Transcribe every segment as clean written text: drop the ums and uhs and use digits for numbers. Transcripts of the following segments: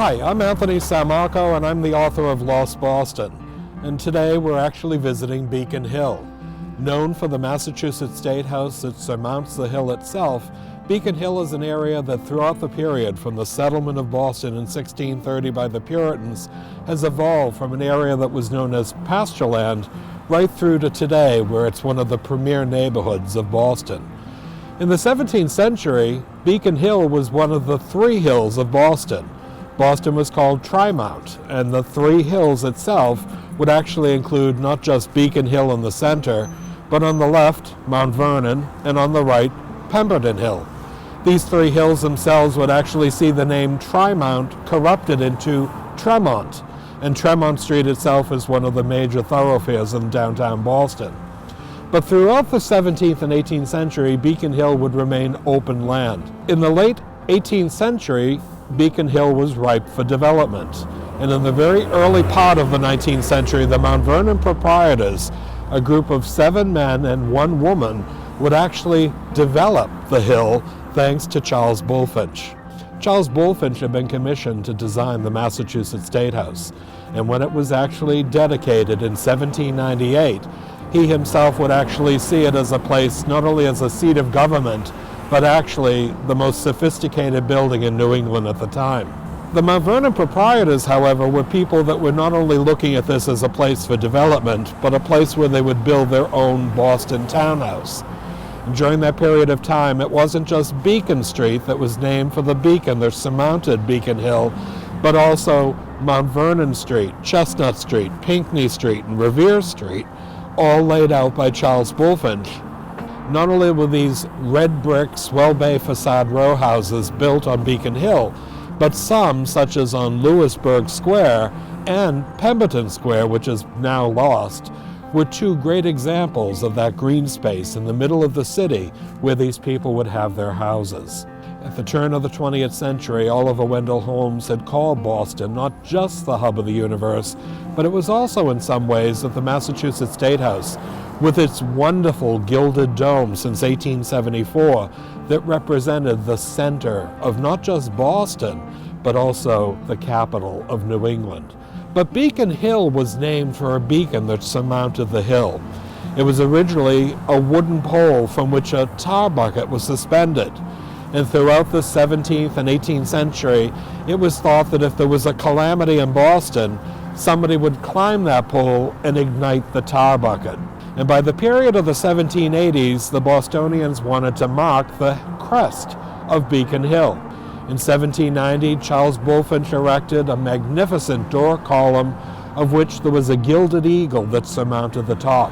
Hi, I'm Anthony Sammarco and I'm the author of Lost Boston. And today we're actually visiting Beacon Hill. Known for the Massachusetts State House that surmounts the hill itself, Beacon Hill is an area that throughout the period from the settlement of Boston in 1630 by the Puritans has evolved from an area that was known as pasture land right through to today, where it's one of the premier neighborhoods of Boston. In the 17th century, Beacon Hill was one of the three hills of Boston. Boston was called Trimount, and the three hills itself would actually include not just Beacon Hill in the center, but on the left, Mount Vernon, and on the right, Pemberton Hill. These three hills themselves would actually see the name Trimount corrupted into Tremont, and Tremont Street itself is one of the major thoroughfares in downtown Boston. But throughout the 17th and 18th century, Beacon Hill would remain open land. In the late 18th century, Beacon Hill was ripe for development. And in the very early part of the 19th century, the Mount Vernon proprietors, a group of 7 men and 1 woman, would actually develop the hill thanks to Charles Bulfinch. Charles Bulfinch had been commissioned to design the Massachusetts State House. And when it was actually dedicated in 1798, he himself would actually see it as a place not only as a seat of government, but actually the most sophisticated building in New England at the time. The Mount Vernon proprietors, however, were people that were not only looking at this as a place for development, but a place where they would build their own Boston townhouse. And during that period of time, it wasn't just Beacon Street that was named for the beacon that surmounted Beacon Hill, but also Mount Vernon Street, Chestnut Street, Pinckney Street, and Revere Street, all laid out by Charles Bulfinch. Not only were these red brick swell bay facade row houses built on Beacon Hill, but some, such as on Lewisburg Square and Pemberton Square, which is now lost, were 2 great examples of that green space in the middle of the city where these people would have their houses. At the turn of the 20th century, Oliver Wendell Holmes had called Boston not just the hub of the universe, but it was also in some ways that the Massachusetts State House, with its wonderful gilded dome since 1874, that represented the center of not just Boston, but also the capital of New England. But Beacon Hill was named for a beacon that surmounted the hill. It was originally a wooden pole from which a tar bucket was suspended. And throughout the 17th and 18th century, it was thought that if there was a calamity in Boston, somebody would climb that pole and ignite the tar bucket. And by the period of the 1780s, the Bostonians wanted to mark the crest of Beacon Hill. In 1790, Charles Bulfinch erected a magnificent door column of which there was a gilded eagle that surmounted the top.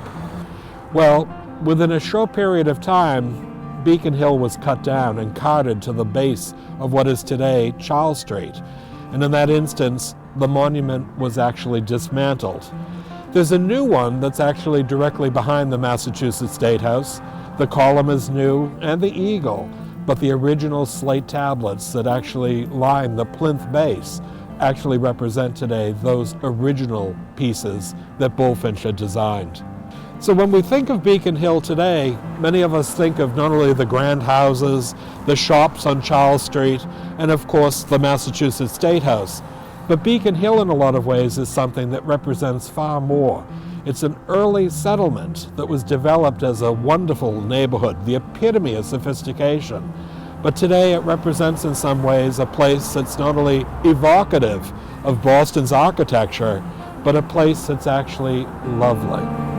Well, within a short period of time, Beacon Hill was cut down and carted to the base of what is today Charles Street. And in that instance, the monument was actually dismantled. There's a new one that's actually directly behind the Massachusetts State House. The column is new and the eagle, but the original slate tablets that actually line the plinth base actually represent today those original pieces that Bulfinch had designed. So when we think of Beacon Hill today, many of us think of not only the grand houses, the shops on Charles Street, and of course the Massachusetts State House. But Beacon Hill in a lot of ways is something that represents far more. It's an early settlement that was developed as a wonderful neighborhood, the epitome of sophistication. But today it represents in some ways a place that's not only evocative of Boston's architecture, but a place that's actually lovely.